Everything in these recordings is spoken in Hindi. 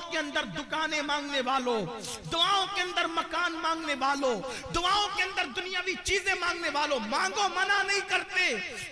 के अंदर दुकानें मांगने वालों, दुआओं के अंदर मकान मांगने वालों, दुआओं के अंदर दुनियावी चीजें मांगने वालों, मांगो, मना नहीं करते,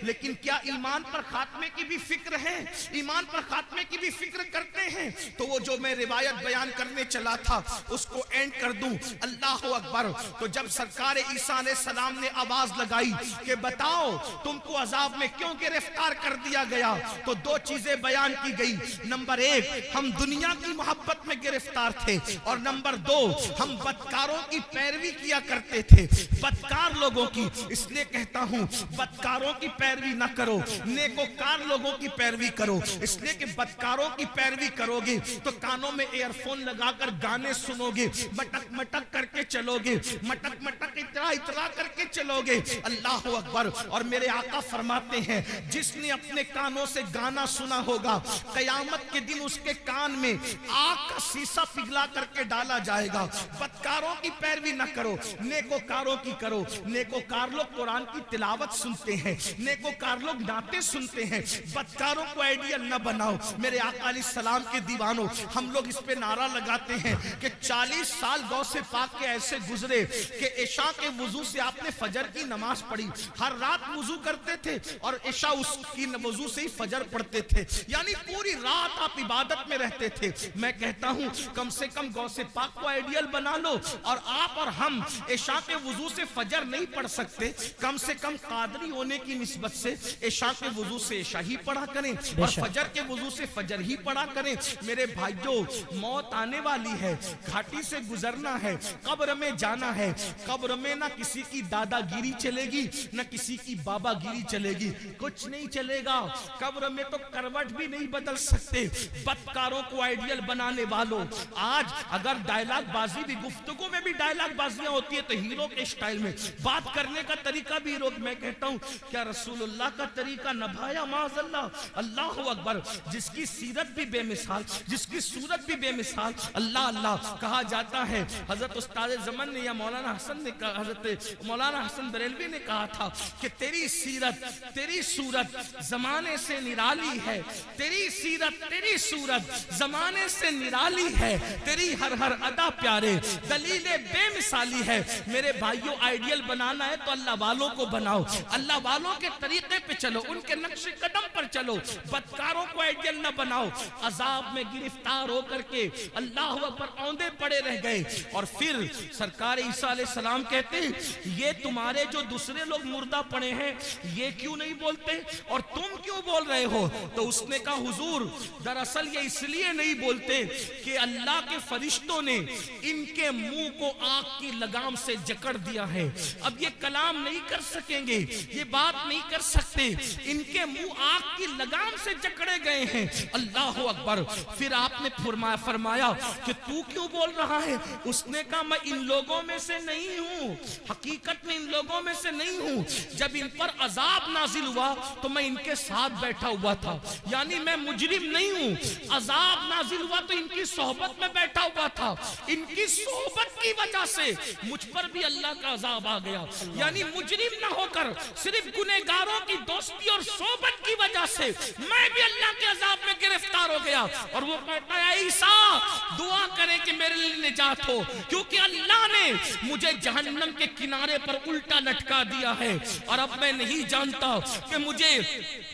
लेकिन क्या ईमान पर खात्मे की भी फिक्र है? ईमान पर खात्मे की भी फिक्र करते हैं? तो वो जो मैं रिवायत बयान करने चला था उसको एंड कर दूं। अल्लाह अकबर। तो जब सरकार ईसा अलैहिस्सलाम ने आवाज लगाई कि बताओ तुमको अजाब में क्यों गिरफ्तार कर दिया गया, तो दो चीजें बयान की गई। नंबर एक, हम दुनिया की मोहब्बत में गिरफ्तार थे, और नंबर दो, हम बदकारों की पैरवी किया करते थे, बदकार लोगों की। इसलिए कहता हूं बदकारों की पैरवी ना करो, नेकोकार लोगों की पैरवी करो। इसलिए कि बदकारों की पैरवी करोगे तो कानों में एयरफोन लगाकर गाने सुनोगे, मटक मटक करके चलोगे, मटक मटक इतरा इतरा करके चलोगे। अल्लाह अकबर। और मेरे आका फरमाते हैं जिसने अपने कानों से गाना सुना होगा, कयामत के दिन उसके कान में आग का शीशा पिघला करके डाला जाएगा। बदकारों की पैरवी न करो, नेकोकारों की करो। नेकोकार लोग कुरान की तिलावत सुनते हैं, नेकोकार लोग नाते सुनते हैं। बदकारों को आइडियल न बनाओ। मेरे आका अलैहिस्सलाम के दीवानों, हम लोग इस पे नारा लगाते हैं कि 40 साल गौसे पाक के ऐसे गुजरे कि इशा के वुजू से आपने फजर की नमाज पढ़ी, हर रात वुजू करते थे और इशा उसकी वुजू से ही फजर पढ़ते थे, यानी पूरी रात आप इबादत में रहते थे। मैं कहता हूं कम से कम गौसे पाक को आइडियल बना लो, और आप और हम इशा के वुजू से फजर नहीं पढ़ सकते, कम से कम कादरी होने की निस्बत से इशा के वुजू से इशा ही पढ़ा करें और फजर के वुजू से फजर ही पढ़ा करें। मेरे भाइयों, मौत आने वाली है, घाटी से गुजरना है, कब्र में जाना है। कब्र में ना किसी की दादागिरी चलेगी, ना किसी की बाबागिरी चलेगी, कुछ नहीं चलेगा। कब्र में तो करवट भी नहीं बदल सकते। बदकारों को आइडियल बनाने वालों, आज अगर डायलॉग बाजी भी, गुफ्तगू में भी डायलॉग बाजियां होती है तो हीरो के स्टाइल में बात करने का तरीका भी हीरो। मैं कहता हूं क्या रसूलुल्लाह का तरीका नभाया माज़अल्लाह। अल्लाह अकबर। जिसकी सीरत भी बेमिसाल, जिसकी सूरत भी बेमिसाल, अल्लाह अल्लाह कहा जाता है। हजरत उस्ताद ज़मान ने या मौलाना हसन ने कहा, हजरत मौलाना हसन बरेलवी ने कहा था कि तेरी सीरत, तेरी सूरत जमाने से निराली है, तेरी सीरत, तेरी सूरत जमाने से निराली है, तेरी हर हर अदा प्यारे, दलीले बेमिसाली है। मेरे भाइयों, आइडियल बनाना है तो अल्लाह वालों को बनाओ, अल्लाह वालों के तरीके पे चलो, उनके नक्शे कदम पर चलो। बदकारों को आइडियल न बनाओ। अजाब में गिरफ्तार होकर के अल्लाह पर औंधे पड़े रह गए। और फिर सरकार ईसा अलैहिस्सलाम कहते ये तुम्हारे जो दूसरे लोग मुर्दा पड़े हैं ये क्यों नहीं बोलते और तुम क्यों बोल रहे हो? तो उसने कहा हुजूर, दरअसल ये इसलिए नहीं बोलते कि अल्लाह के फरिश्तों ने इनके मुंह को आग की लगाम से जकड़ दिया है। अब ये कलाम नहीं कर सकेंगे, ये बात नहीं कर सकते, इनके मुंह आग की लगाम से जकड़े गए हैं। अल्लाह अकबर। फिर आपने फरमाया कि तू क्यों बोल रहा है? उसने कहा मैं इन लोगों में से नहीं हूं, हकीकत में इन लोगों में से नहीं हूं। जब इन पर अजाब नाजिल हुआ तो मैं इनके साथ बैठा हुआ था, यानी मैं मुजरिम नहीं हूं। अजाब नाजिल हुआ तो इनकी सोहबत में बैठा हुआ था, इनकी सोहबत की वजह से मुझ पर भी अल्लाह का अजाब आ गया। यानी मुजरिम ना होकर सिर्फ गुनहगारों की दोस्ती और सोहबत की वजह से मैं भी अल्लाह के अजाब में गिरफ्तार हो गया। और वो कहता है ईसा दुआ करे कि मेरे लिए निजात हो, क्योंकि अल्लाह ने मुझे जहन्नम के किनारे पर उल्टा लटका दिया है और अब मैं नहीं जानता कि मुझे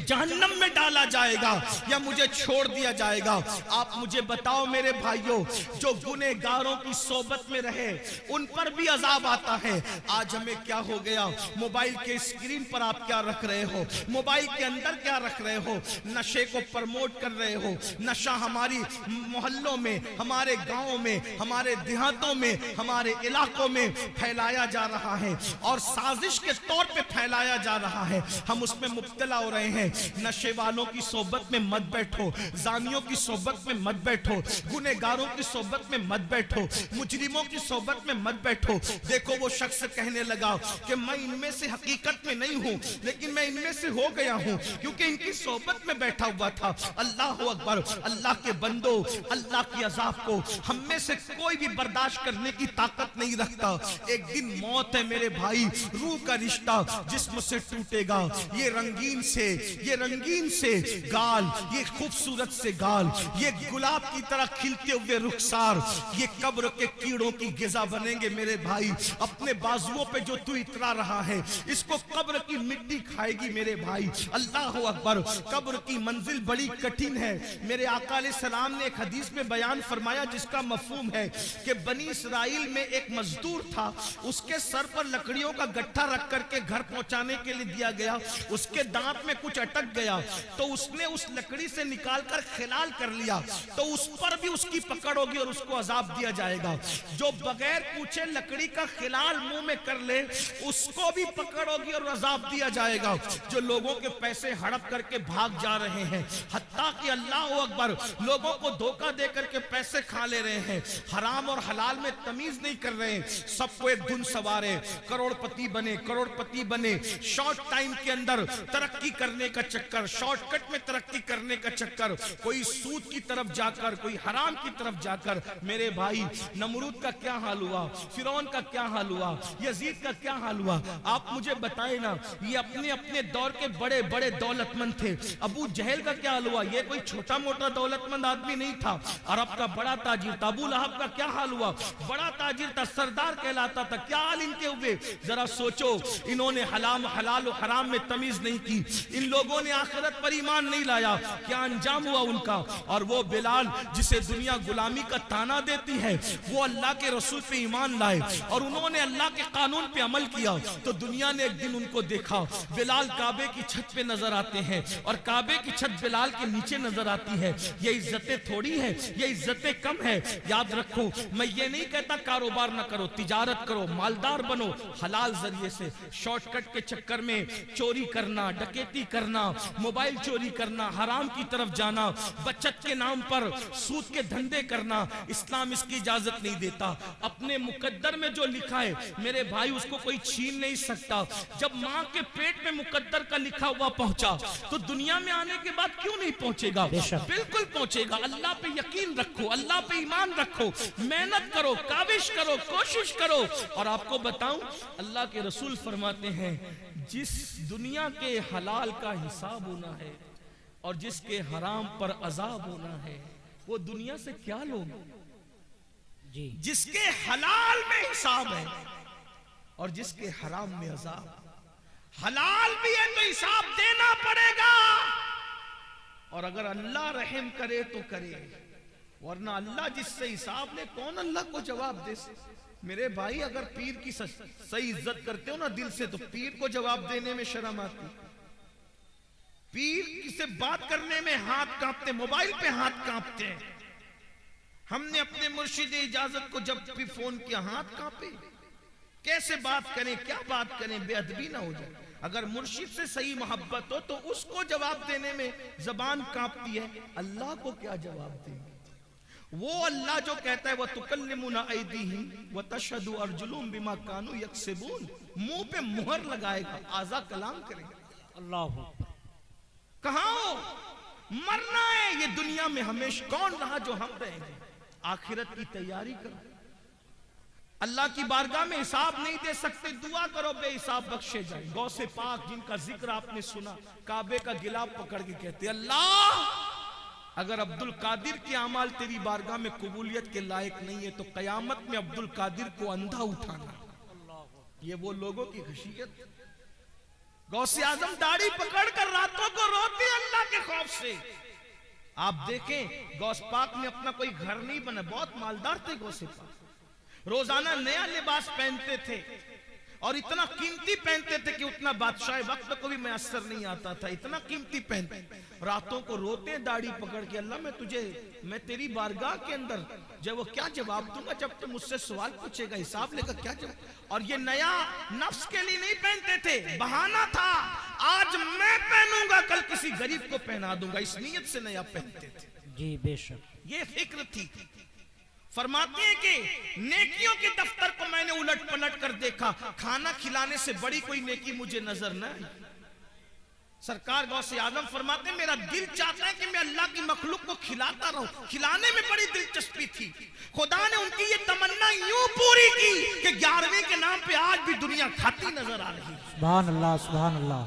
जहन्नम में डाला जाएगा या मुझे छोड़ दिया जाएगा। आप मुझे बताओ मेरे भाइयों, जो गुनहगारों की सोबत में रहे उन पर भी अजाब आता है। आज हमें क्या हो गया? मोबाइल के स्क्रीन पर आप क्या रख रहे हो, मोबाइल के अंदर क्या रख रहे हो? नशे को प्रमोट कर रहे हो। नशा हमारी मोहल्लों में, हमारे गांवों में, हमारे देहातों में, हमारे इलाकों में फैलाया जा रहा है और साजिश के तौर पे फैलाया जा रहा है। हम उसमें मुब्तला हो रहे हैं। नशे वालों की सोबत में मत बैठो, जानियों की सोबत में मत बैठो, गुनहगारों की सोबत में मत बैठो, मुजरिमों की सोबत में मत बैठो। देखो वो शख्स कहने लगा कि मैं इनमें से हकीकत में नहीं हूं, लेकिन मैं इनमें से हो गया हूं क्योंकि इनकी सोबत में बैठा हुआ था। अल्लाह अकबर। अल्लाह के बंदो, अल्लाह की अजाब को हम में से कोई भी बर्दाश्त करने की ताकत नहीं रखता। एक दिन मौत है मेरे भाई, रूह का रिश्ता जिस्म से टूटेगा। ये रंगीन से गाल, ये खूबसूरत से गाल, ये गुलाब की तरह खिलते हुए रुखसार, ये कब्र के कीड़ों की गिजा बनेंगे मेरे भाई। अपने बाजुओं पे जो तू इतरा रहा है, इसको कब्र की मिट्टी खाएगी मेरे भाई। अल्लाह अकबर। कब्र की मंजिल बड़ी कठिन है। मेरे आका अलैहिस्सलाम ने एक हदीस में बयान फरमाया जिसका मफहूम है कि बनी इसराइल में एक मजदूर था, उसके सर पर लकड़ियों का गट्ठा रख करके घर पहुंचाने के लिए दिया गया। उसके दांत में कुछ अटक गया तो उसने उस लकड़ी से निकालकर खिलाल कर लिया, तो उस पर भी उसकी पकड़ होगी और उसको अजाब दिया जाएगा। जो बगैर पूछे लकड़ी का खिलाल मुंह में कर ले, उसको भी पकड़ होगी और अजाब दिया जाएगा। जो लोगों के पैसे हड़प करके भाग जा रहे हैं, हत्ता कि अल्लाह अकबर, लोगों को धोखा दे करके पैसे खा ले रहे हैं, हराम और हलाल में तमीज नहीं कर रहे हैं, सबको एक धुन सवारे, करोड़पति बने, शॉर्ट टाइम के अंदर तरक्की करने का चक्कर, शॉर्टकट में तरक्की करने का चक्कर, कोई सूद की तरफ जाकर, कोई हराम की तरफ जाकर। मेरे भाई, नमरूद का क्या हाल हुआ, फिरौन का क्या हाल हुआ, यजीद का क्या हाल हुआ, आप मुझे बताए ना। ये अपने अपने दौर के बड़े बड़े दौलतमंद थे। अबू जहल का क्या हाल हुआ, ये कोई छोटा मोटा दौलतमंद आदमी नहीं था, अरब का बड़ा ताजिर था। अबू लहब का क्या हाल हुआ, बड़ा ताजिर था, सरदार कहलाता था, क्या हाल इनके हुए। जरा सोचो, इन्होंने हलाल और हराम में तमीज नहीं की, इन लोगों ने आखिरत पर ईमान नहीं लाया, क्या अंजाम हुआ उनका। और वो बिलाल जिसे दुनिया गुलामी का ताना देती है, वो अल्लाह के रसूल पे ईमान लाए और उन्होंने अल्लाह के कानून पे अमल किया, तो दुनिया ने एक दिन उनको देखा। बिलाल काबे की छत पे नजर आते हैं और काबे की छत बिलाल के नीचे नजर आती है। ये इज्जतें थोड़ी है, ये इज्जतें कम है। याद रखो, मैं ये नहीं कहता कारोबार ना करो, तिजारत करो, मालदार बनो हलाल जरिए से। शॉर्टकट के चक्कर में चोरी करना, डकैती करना, मोबाइल चोरी करना, हराम की तरफ जाना, बचत के नाम पर सूद के धंधे करना, इस्लाम इसकी इजाजत नहीं देता। अपने मुकद्दर में जो लिखा है मेरे भाई, उसको कोई छीन नहीं सकता। जब माँ के पेट में मुकद्दर का लिखा हुआ पहुंचा, तो दुनिया में आने के बाद क्यों नहीं पहुंचेगा? बिल्कुल पहुंचेगा। अल्लाह पे यकीन रखो, अल्लाह पे ईमान रखो, मेहनत करो, काविश करो, कोशिश करो। और आपको बताऊं, अल्लाह के रसूल फरमाते हैं, जिस दुनिया के हलाल का हिसाब होना है और जिसके हराम पर अजाब होना है, वो दुनिया से क्या लोग जी। जिसके हलाल में हिसाब है और जिसके हराम में अजाब। हलाल भी है तो हिसाब देना पड़ेगा, और अगर अल्लाह रहम करे तो करे, वरना अल्लाह जिससे हिसाब ले, कौन अल्लाह को जवाब दे। मेरे भाई, अगर पीर की सही इज्जत करते हो ना दिल से, तो पीर को जवाब देने में शर्म आती। पीर से बात करने में हाथ कांपते, मोबाइल पे हाथ कांपते हैं। हमने अपने मुर्शिद इजाजत को जब भी फोन किया, हाथ कांपे। कैसे बात करें, क्या बात करें, बेअदबी ना हो जाए। अगर मुर्शिद से सही मोहब्बत हो तो उसको जवाब देने में जबान कांपती है, अल्लाह को क्या जवाब देंगे। वो अल्लाह जो कहता है, वह तुकल्लिमुना ऐदीहिम व तशहदु अर्जुलुहुम बिमा कानू यक्सिबून, मुंह पे मुहर लगाएगा, आजा कलाम करेगा। अल्लाह कहाँ हो, मरना है। ये दुनिया में हमेशा कौन रहा जो हम रहेंगे। आखिरत की तैयारी करो, अल्लाह की बारगाह में हिसाब नहीं दे सकते, दुआ करो बेहिसाब बख्शे जाए। गौसे पाक जिनका जिक्र आपने सुना, काबे का गिलाफ पकड़ के कहते, अल्लाह अगर अब्दुल कादिर के अमाल तेरी बारगाह में कबूलियत के लायक नहीं है, तो कयामत में अब्दुल कादिर को अंधा उठाना। ये वो लोगों की खशियत। गौसे आजम दाढ़ी पकड़कर रातों को रोते अल्लाह के खौफ से। आप देखें, गौस पाक ने अपना कोई घर नहीं बना, बहुत मालदार थे गौसे पाक, रोजाना नया लिबास पहनते थे और इतना कीमती पहनते थे कि उतना बादशाह वक्त को भी मैसर नहीं आता था, इतना कीमती पहनते। रातों को रोते दाढ़ी पकड़ के, अल्लाह मैं तेरी बारगाह के अंदर जब वो क्या जवाब दूंगा, जब तुम मुझसे सवाल पूछेगा, हिसाब लेगा, क्या जवाब। और ये नया नफ्स के लिए नहीं पहनते थे, बहाना था, आज मैं पहनूंगा कल किसी गरीब को पहना दूंगा, इस नीयत से नया पहनते थे। जी बेशक, ये फिक्र थी। फरमाते हैं कि नेकियों के दफ्तर को मैंने उलट पलट कर देखा, खाना खिलाने से बड़ी कोई नेकी मुझे नजर न आई। सरकार गौसे आजम फरमाते, मेरा दिल चाहता है कि मैं अल्लाह की मखलूक को खिलाता रहूं। खिलाने में बड़ी दिलचस्पी थी। खुदा ने उनकी ये तमन्ना यूं पूरी की कि 11वें के नाम पे आज भी दुनिया खाती नजर आ रही है। सुभान अल्लाह, सुभान अल्लाह।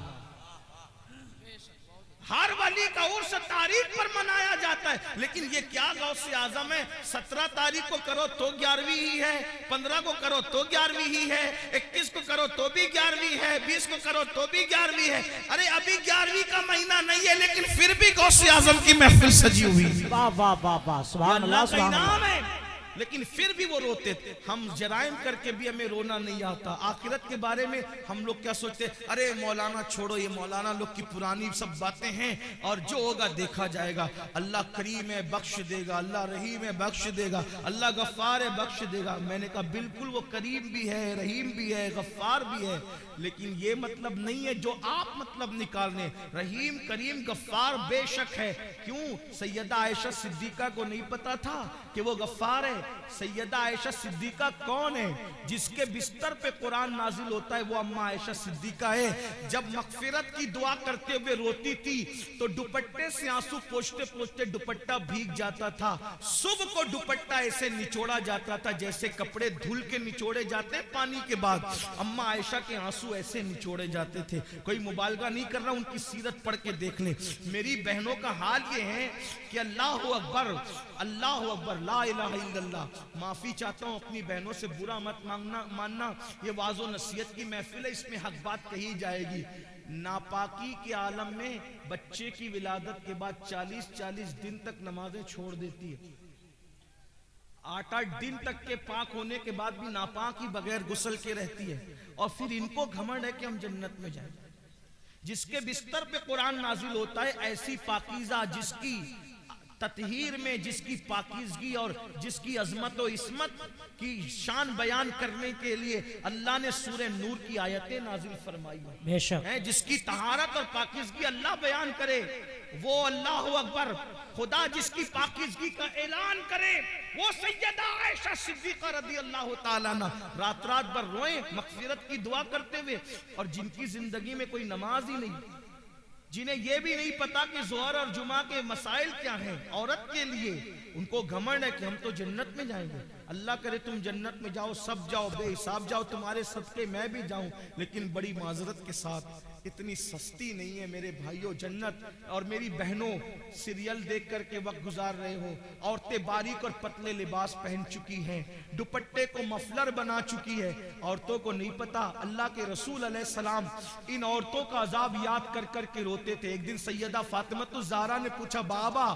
हर वली का उर्स तारीख पर मनाया जाता जाए। लेकिन ये क्या गौसे आजम है, 17 तारीख को करो तो 11वीं ही है, 15 को करो तो 11वीं ही है, 21 को करो तो भी 11वीं है, 20 को करो तो भी 11वीं है। अरे अभी 11वीं का महीना नहीं है, लेकिन फिर भी गौसे आजम की महफिल सजी हुई है। वाह वाह वाह वाह, सुभान अल्लाह सुभान अल्लाह। है। लेकिन फिर भी वो रोते थे। हम जराइम करके भी हमें रोना नहीं आता। आखिरत के बारे में हम लोग क्या सोचते, अरे मौलाना छोड़ो, ये मौलाना लोग की पुरानी सब बातें हैं और जो होगा देखा जाएगा। अल्लाह करीम है, बख्श देगा, अल्लाह रहीम है, बख्श देगा, अल्लाह गफ्फार है, बख्श देगा। मैंने कहा बिल्कुल वो करीम भी है, रहीम भी है, गफ्फार भी है, लेकिन ये मतलब नहीं है जो आप मतलब निकालने। रहीम करीम गफ्फार बेशक है। क्यों? सैयदा आयशा सिद्दीका को नहीं पता था कि वो गफ्फार है? सैयदा आयशा सिद्दीका कौन है? जिसके बिस्तर पे कुरान नाजिल होता है वो अम्मा आयशा सिद्दीका है। जब मगफिरत की दुआ करते हुए रोती थी तो दुपट्टे से आंसू पोंछते पोंछते दुपट्टा भीग जाता था। सुबह को दुपट्टा ऐसे निचोड़ा जाता था जैसे कपड़े धुल के निचोड़े जाते पानी के बाद। अम्मा आयशा के आंसू ऐसे निचोड़े जाते थे। कोई मुबालगा नहीं कर रहा, उनकी सीरत पढ़ के देख लें। मेरी बहनों का हाल ये है कि अल्लाह अकबर, अल्लाह अकबर, ला इलाहा इल्लल्लाह। माफी चाहता हूँ अपनी बहनों से, बुरा मत मानना। ये वाज़ो नसीहत की महफिल है, इसमें हक बात कही जाएगी। नापाकी के आलम में बच्चे की विलादत के बाद 40-40 दिन तक नमाजें छोड़ देती है। 8-8 दिन तक के पाक होने के बाद भी नापाक ही बगैर गुस्ल के रहती है। और फिर इनको घमंड है कि हम जन्नत में जाएं। जिसके बिस्तर पे कुरान नाजिल होता है, ऐसी पाकीज़ा जिसकी ततहीर में, जिसकी पाकीज़गी और जिसकी अजमत और इस्मत की शान बयान करने के लिए अल्लाह ने सूरह नूर की आयतें नाजिल फरमाई है। जिसकी तहारत और पाकीज़गी अल्लाह बयान करे, वो अल्लाह अकबर। खुदा जिसकी पाकीज़गी का ऐलान करे, वो सैयदा आयशा सिद्दीका रज़ी अल्लाह ताला अन्हा रात रात भर रोए मग़फ़िरत की दुआ करते हुए। और जिनकी जिंदगी में कोई नमाज ही नहीं, जिन्हें यह भी नहीं पता कि ज़ोहर और जुमा के मसाइल क्या हैं औरत के लिए, उनको घमंड है कि हम तो जन्नत में जाएंगे। अल्लाह करे तुम जन्नत में जाओ, सब जाओ, बेहिसाब जाओ, तुम्हारे सदके मैं भी जाऊं। लेकिन बड़ी माजरत के साथ इतनी सस्ती नहीं है मेरे भाइयों जन्नत। और मेरी बहनों सीरियल देख करके वक्त गुजार रहे हो, औरतें बारीक और पतले लिबास पहन चुकी हैं, दुपट्टे को मफलर बना चुकी है। औरतों को नहीं पता अल्लाह के रसूल अलैहिस्सलाम इन औरतों का अजाब याद कर कर के रोते थे। एक दिन सैयदा फातिमतुज़ ज़हरा ने पूछा, बाबा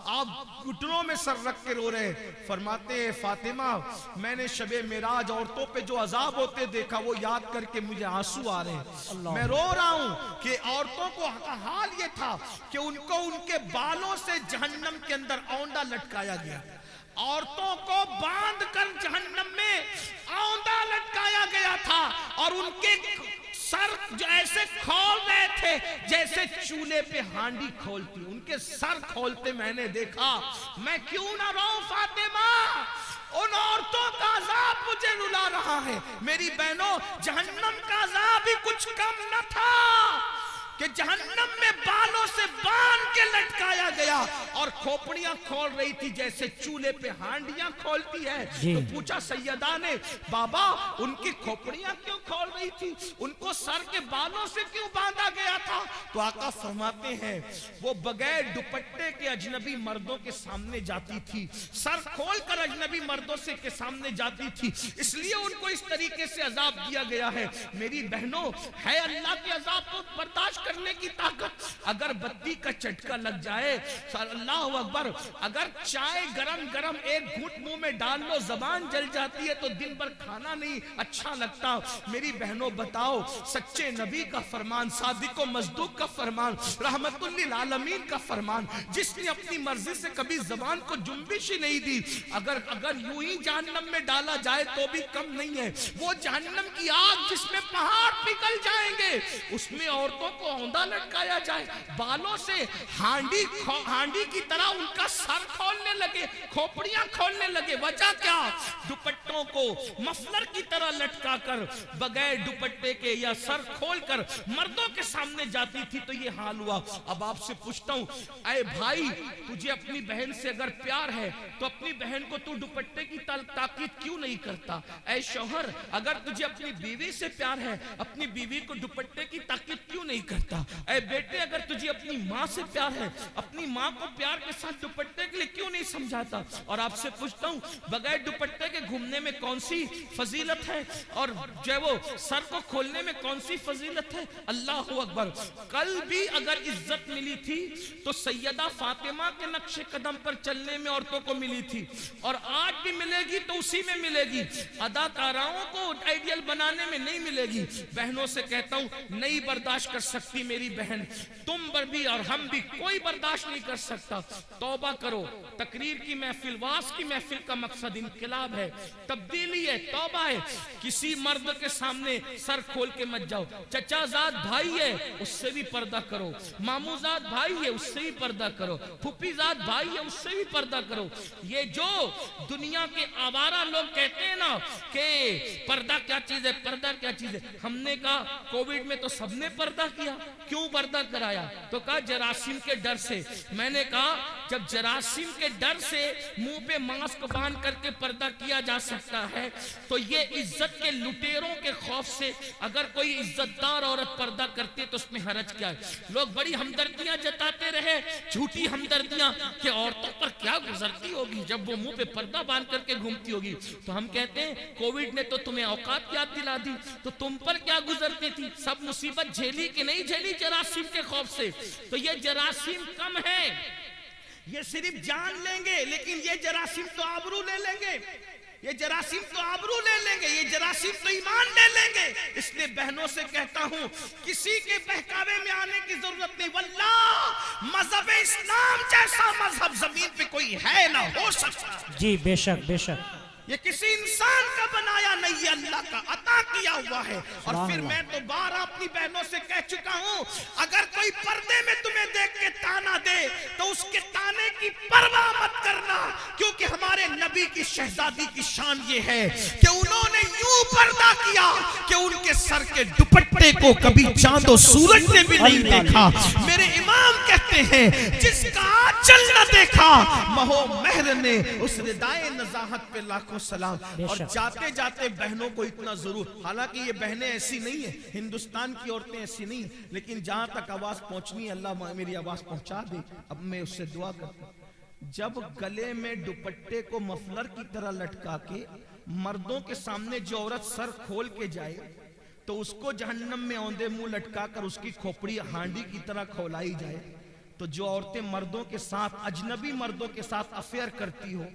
आप घुटनों में सर रख के रो रहे? फरमाते हैं, फातिमा मैंने शबे मेराज औरतों पे जो अजाब होते देखा वो याद करके मुझे आंसू आ रहे हैं। मैं रो रहा हूं कि औरतों को हाल ये था कि उनको उनके बालों से जहन्नम के अंदर औंधा लटकाया गया। औरतों को बांध कर जहन्नम में औंधा लटकाया गया था और उनके सर जो ऐसे खोल रहे थे जैसे चूल्हे पे हांडी खोलती, उनके सर खोलते मैंने देखा। मैं क्यों ना रोऊं फातिमा, उन औरतों का अजाब मुझे रुला रहा है। मेरी बहनों जहन्नम का अजाब भी कुछ कम न था कि जहन्नम में बालों से बांध के लटकाया गया और खोपड़ियां खोल रही थी जैसे चूल्हे पे हांडियां खोलती है। तो पूछा सैयदा ने, बाबा उनकी खोपड़ियां क्यों खोल रही थी, उनको सर के बालों से क्यों बांधा गया था? तो आका फरमाते हैं वो बगैर दुपट्टे के अजनबी मर्दों के सामने जाती थी, सर खोल कर अजनबी मर्दों से के सामने जाती थी, इसलिए उनको इस तरीके से अजाब दिया गया है। मेरी बहनों है अल्लाह के अजाब को बर्दाश्त करने की ताकत। अगर बत्ती का झटका लग जाए, अल्लाह अकबर, अगर चाय गरम गरम एक घूंट मुंह में डाल लो जबान जल जाती है तो दिन भर खाना नहीं अच्छा लगता। मेरी बहनों बताओ, सच्चे नबी का फरमान, सादिको मजदूक का फरमान, रहमतुल लिल आलमीन का फरमान, जिसने अपनी मर्जी से कभी जबान को जुम्बिश ही नहीं दी, अगर यूं ही जहन्नम में डाला जाए तो भी कम नहीं है। वो जहन्नम की आग जिसमें पहाड़ पिघल जाएंगे, उसमें औरतों को औंधा लटकाया जाए, बालों से हांडी की तरह उनका सर खोलने लगे, खोपड़ियां खोलने लगे। वजह क्या? दुपट्टों को मफलर की तरह लटका कर बगैर दुपट्टे के या सर खोलकर मर्दों के सामने जाती थी। तो ये हाल हुआ। अब आपसे पूछता हूं, ऐ भाई तुझे अपनी बहन से अगर प्यार है तो अपनी बहन को तू दुपट्टे की ताकीद क्यों नहीं करता? ऐ शौहर अगर तुझे अपनी बीवी से प्यार है, अपनी बीवी को दुपट्टे की ताकीद क्यों नहीं करता? करता। ऐ बेटे, अगर तुझे अपनी माँ से प्यार है, अपनी माँ को प्यार के साथ दुपट्टे के लिए क्यों नहीं समझाता? और आपसे पूछता हूँ, बगैर दुपट्टे के घूमने में कौन सी फजीलत है, और जो है वो सर को खोलने में कौन सी फजीलत है? अल्लाह अकबर। कल भी अगर इज्जत मिली थी तो सैयदा फातिमा के नक्शे कदम पर चलने में औरतों को मिली थी, और आज भी मिलेगी तो उसी में मिलेगी। अदाकाराओं को आइडियल बनाने में नहीं मिलेगी। बहनों से कहता हूं, नहीं बर्दाश्त कर सकती मेरी बहन, तुम पर भी और हम भी, कोई बर्दाश्त नहीं कर सकता। तौबा करो। तकरीर की महफिल, वास की महफिल का मकसद इनकलाब है, तब्दीली है, तौबा है। किसी मर्द के सामने सर खोल के मत जाओ। चचाजाद भाई है, उससे भी पर्दा करो। मामूजाद भाई है, उससे भी पर्दा करो। फुफीजाद भाई है, उससे भी पर्दा करो। ये जो दुनिया के आवारा लोग कहते हैं ना कि पर्दा क्या चीज है, पर्दा क्या चीज है, हमने कहा कोविड में तो सबने पर्दा किया। क्यों पर्दा कराया? तो कहा जरासीम के डर से। मैंने कहा जब जरासीम के डर से मुंह पे मास्क बांध करके पर्दा किया जा सकता है, तो ये इज्जत के लुटेरों के खौफ से अगर कोई इज्जतदार औरत पर्दा करती है तो उसमें हरज क्या है? लोग बड़ी हमदर्दियां जताते रहे, झूठी हमदर्दियां, कि औरतों पर क्या गुजरती होगी जब वो मुंह पे पर्दा बांध करके घूमती होगी। तो हम कहते हैं कोविड ने तो तुम्हें औकात याद दिला दी, तो तुम पर क्या गुजरती थी? सब मुसीबत झेली कि नहीं झेली जरासीम के खौफ से? तो ये जरासीम कम है, ये सिर्फ जान लेंगे, लेकिन ये जरासीम तो आबरू ले लेंगे, ये जरासीम तो आबरू ले लेंगे, ये जरासीम तो ईमान ले लेंगे। इसलिए बहनों से कहता हूं, किसी के बहकावे में आने की जरूरत नहीं। वल्लाह मजहब इस्लाम जैसा मजहब जमीन पे कोई है ना हो सकता। जी बेशक बेशक। ये किसी इंसान का बनाया नहीं, ये अल्लाह का अता किया हुआ है। और फिर मैं तो बार अपनी बहनों से कह चुका हूं, अगर कोई पर्दे में तुम्हें देख के ताना दे तो उसके ताने की परवाह मत करना, क्योंकि हमारे नबी की शहजादी की शान ये है कि उन्होंने यूं पर्दा किया कि उनके सर के दुपट्टे को कभी चांद और सूरज ने भी नहीं देखा। मेरे इमाम कहते हैं, जिसका आंचल न देखा महो महर ने, उस रिदाए नज़ाहत पे लाखों सलाम। और जाते जाते बहनों को इतना जरूर, हालांकि ये बहनें ऐसी नहीं है, हिंदुस्तान की औरतें ऐसी नहीं, लेकिन जहां तक आवाज पहुंचनी, अल्लाह मेरी आवाज पहुंचा दे। अब मैं उससे दुआ करता हूं, जब गले में दुपट्टे को मफलर की तरह लटका के मर्दों के सामने जो औरत सर खोल के जाए, तो उसको जहन्नम में औंधे मुंह लटका कर उसकी खोपड़ी हांडी की तरह खौलाई जाए, तो जो औरतें मर्दों के साथ, अजनबी मर्दों के साथ अफेयर करती हो,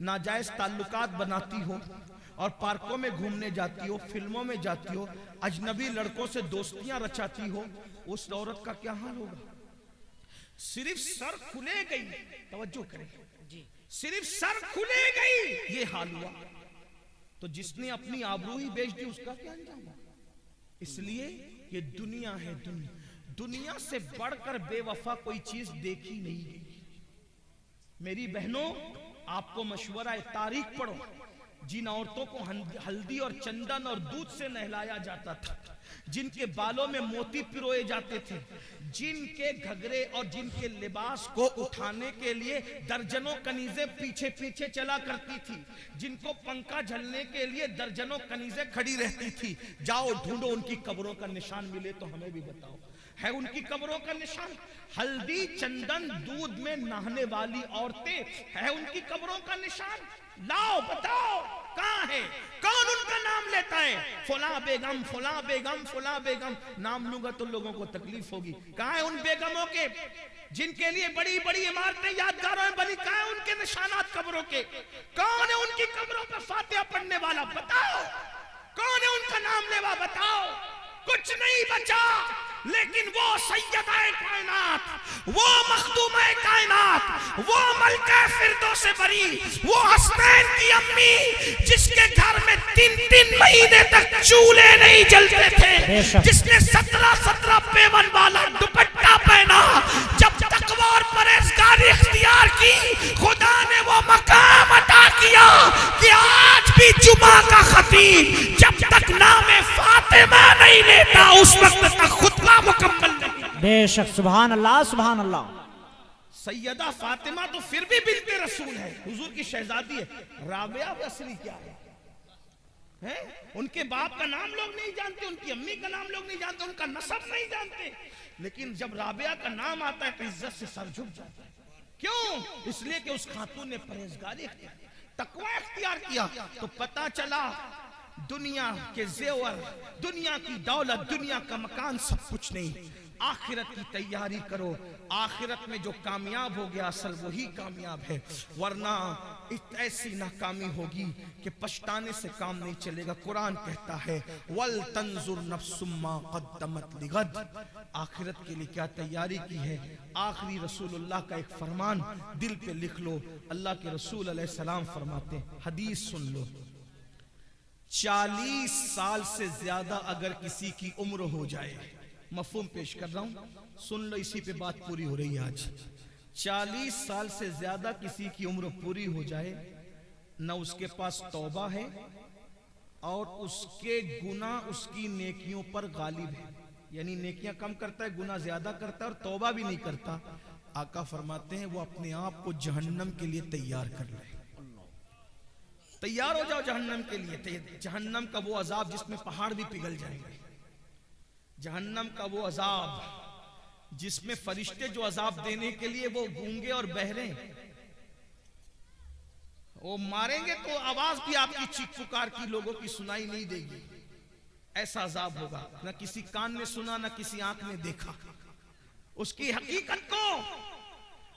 नाजायज ताल्लुकात बनाती हो, और पार्कों में घूमने जाती हो, फिल्मों में जाती हो, अजनबी लड़कों से दोस्तियां रचाती हो, उस औरत का क्या हाल होगा? सिर्फ सर खुले गई, तवज्जो करें, सिर्फ सर खुले गई ये हाल हुआ, तो जिसने अपनी आबरू ही बेच दी उसका क्या अंजाम होगा? इसलिए ये दुनिया है, दुनिया से बढ़कर बेवफा कोई चीज देखी नहीं गई। मेरी बहनों, आपको मशवरा है, तारीख पढ़ो। जिन औरतों को हल्दी और चंदन और दूध से नहलाया जाता था, जिनके बालों में मोती पिरोए जाते थे, जिनके घघरे और जिनके लिबास को उठाने के लिए दर्जनों कनीजें पीछे पीछे चला करती थी, जिनको पंखा झलने के लिए दर्जनों कनीजें खड़ी रहती थी, जाओ ढूंढो उनकी कब्रों का निशान मिले तो हमें भी बताओ, है उनकी कब्रों का निशान? हल्दी चंदन दूध में नहाने वाली औरतें, है उनकी कब्रों का निशान? लाओ बताओ कहां है? कौन उनका नाम लेता है? फुला बेगम, फुला बेगम, फुला बेगम। नाम लूंगा तो लोगों को तकलीफ होगी। कहां है उन बेगमों के जिनके लिए बड़ी बड़ी इमारतें यादगारों में बनी? कहां है उनके निशानात कब्रों के? कौन है उनकी कब्रों पर फातिहा पढ़ने वाला? बताओ कौन है उनका नाम लेवा? बताओ। कुछ नहीं बचा, लेकिन वो सैयदाए कायनात, वो मखदूमाए कायनात, वो मलका फिरदौस बरी, वो हसनैन की अम्मी, जिसके घर में 3-3 महीने तक चूल्हे नहीं जलते थे, जिसने 17-17 पेवन वाला दुपट्टा पहना, जब तकवा और परहेजगारी इख्तियार की, खुदा ने वो मकाम अता किया कि आज भी जुमा का खतीब जब तक नाम फातिमा नहीं लेता, उस वक्त तक खुतबा मुकम्मल नहीं। बेशक, सुभान अल्लाह, सुभान अल्लाह। सैयदा फातिमा तो फिर भी बिन्ते रसूल है, हुजूर की शहजादी है। राबिया असली क्या है? उनके बाप का नाम लोग नहीं जानते, उनकी अम्मी का नाम लोग नहीं जानते, उनका नसब नहीं जानते। लेकिन जब राबिया का नाम आता है तो इज्जत से सर झुक जाता है। क्यों? इसलिए कि उस खातून ने परहेजगारी किया, तकवा इख्तियार किया। तो पता चला दुनिया के जेवर, दुनिया की दौलत, दुनिया का मकान सब कुछ नहीं, आखिरत की तैयारी करो। आखिरत में जो कामयाब हो गया असल वही कामयाब है, वरना ऐसी नाकामी होगी कि पछताने से काम नहीं चलेगा। कुरान कहता है वल तंजुर नफ्सुम मा क़द्दमत लिगद, आखिरत के लिए क्या तैयारी की है। आखिरी रसूलुल्लाह का एक फरमान दिल पे लिख लो। अल्लाह के रसूल अलैहिस्सलाम फरमाते हैं, हदीस सुन लो, 40 साल से ज्यादा अगर किसी की उम्र हो जाए, मफहूम पेश कर रहा हूं, सुन लो, इसी पे बात पूरी हो रही है आज। 40 साल से ज्यादा किसी की उम्र पूरी हो जाए, न उसके पास तौबा है और उसके गुनाह उसकी नेकियों पर गालिब है, यानी नेकियां कम करता है, गुनाह ज्यादा करता है और तौबा भी नहीं करता। आका फरमाते हैं वो अपने आप को जहन्नम के लिए तैयार कर ले। तैयार हो जाओ जहन्नम के लिए। जहन्नम का वो अजाब जिसमें पहाड़ भी पिघल जाएंगे, जहन्नम का वो अजाब जिसमें फरिश्ते जो अजाब देने के लिए वो गूंगे और बहरे, वो मारेंगे तो आवाज भी आपकी चीख पुकार की लोगों की सुनाई नहीं देगी। ऐसा अजाब होगा, ना किसी कान ने सुना, ना किसी आंख ने देखा। उसकी हकीकत को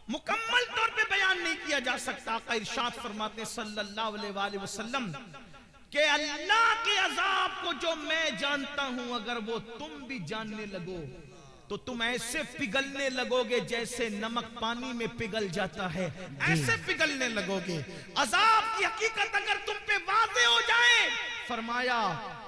मुकम्मल तौर पे बयान नहीं किया जा सकता। आका इरशाद फरमाते सल्लल्लाहु अलैहि वसल्लम कि अल्लाह के अजाब को जो मैं जानता हूं, अगर वो तुम भी जानने लगो तो तुम ऐसे पिघलने लगोगे जैसे नमक पानी में पिघल जाता है, ऐसे पिघलने लगोगे। अजाब की हकीकत अगर तुम पे वाज़ेह हो जाए, फरमाया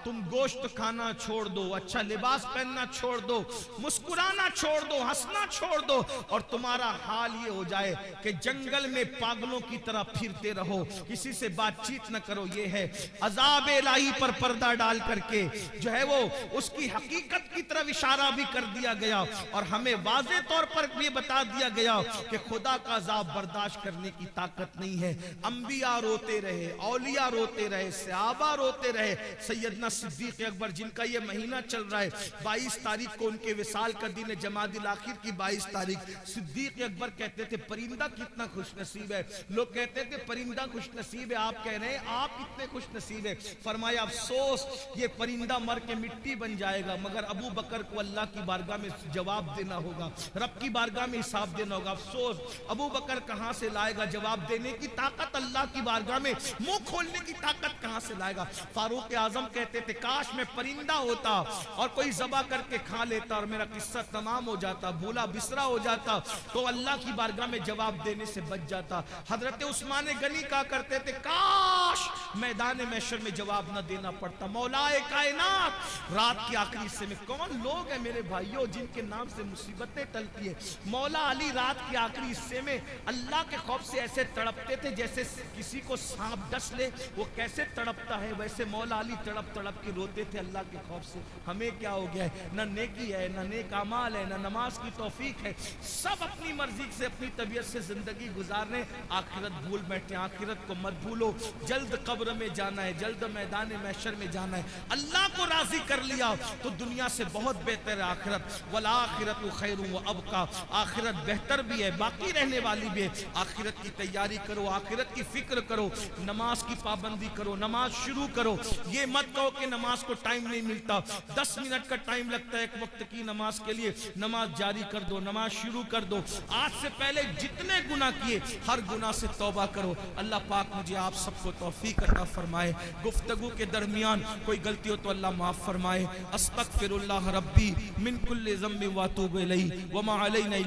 तुम गोश्त खाना छोड़ दो, अच्छा लिबास पहनना छोड़ दो, मुस्कुराना छोड़ दो, हंसना छोड़ दो, और तुम्हारा हाल ये हो जाए कि जंगल में पागलों की तरह फिरते रहो, किसी से बातचीत न करो। ये है अजाब इलाही पर पर्दा डाल करके जो है वो उसकी हकीकत की तरफ इशारा भी कर दिया गया और हमें वाज़ेह तौर पर ये बता दिया गया कि खुदा का अजाब बर्दाश्त करने की ताकत नहीं है। अंबिया रोते रहे, औलिया रोते रहे, सहाबा रोते रहे। सैयदना सिद्दीक अकबर जिनका ये महीना चल रहा है, 22 तारीख को उनके विसाल का दिन है, जमादिल आखिर की 22 तारीख। सिद्दीक अकबर कहते थे परिंदा कितना खुशनसीब है। लोग कहते थे परिंदा खुशनसीब है, आप कह रहे हैं आप इतने खुशनसीब है। फरमाया अफसोस ये परिंदा मर के मिट्टी बन जाएगा, मगर अबू बकर को अल्लाह की बारगाह में जवाब देना होगा, रब की बारगाह में हिसाब देना होगा। अफसोस अबू बकर कहां से लाएगा जवाब देने की ताकत, अल्लाह की बारगाह में मुंह खोलने की ताकत कहां से लाएगा। फारूक आजम कहते थे काश मैं परिंदा होता और कोई ज़बा करके खा लेता और मेरा किस्सा तमाम हो जाता, भूला बिसरा हो जाता, तो अल्लाह की बारगाह में जवाब देने से बच जाता। हजरत उस्मान गनी कहा करते थे काश मैदान महशर में जवाब न देना पड़ता। मौलाए कायनात रात के आखिरी हिस्से में कौन लोग हैं मेरे भाइयों जिनके नाम से मुसीबतें टलती है। मौला अली रात के आखिरी हिस्से में अल्लाह के खौफ से ऐसे तड़पते थे जैसे किसी को सांप डस ले, वो कैसे तड़पता है वैसे मौला अली तड़प तड़प के रोते थे अल्लाह के खौफ से। हमें क्या हो गया है, ना नेकी है, ना नेक अमाल है, ना नमाज की तौफीक है, सब अपनी मर्जी से अपनी तबीयत से जिंदगी गुजारने, आखिरत भूल बैठे। आखिरत को मत भूलो, जल्द कब्र में जाना है, जल्द मैदान महशर में जाना है। अल्लाह को राजी कर लिया तो दुनिया से बहुत बेहतर है आखिरत। वल आखिरत खैर व अबका, आखिरत बेहतर भी है, बाकी रहने वाली भी है। आखिरत की तैयारी करो, आखिरत की फिक्र करो, नमाज की पाबंदी करो, नमाज शुरू करो। ये मत कहो कि नमाज को टाइम नहीं मिलता, 10 मिनट का टाइम लगता है एक वक्त की नमाज के लिए, नमाज जारी कर दो, नमाज शुरू कर दो। आज से पहले जितने गुनाह किए हर गुनाह से तौबा करो। अल्लाह पाक मुझे आप सबको तौफीक अता फरमाए। गुफ्तगू के दरमियान कोई गलती हो तो अल्लाह माफ फरमाए। अस्तगफिरुल्लाह रब्बी मिन कुल्लि ज़म्बिन व अतूबु इलैहि व मा अलैना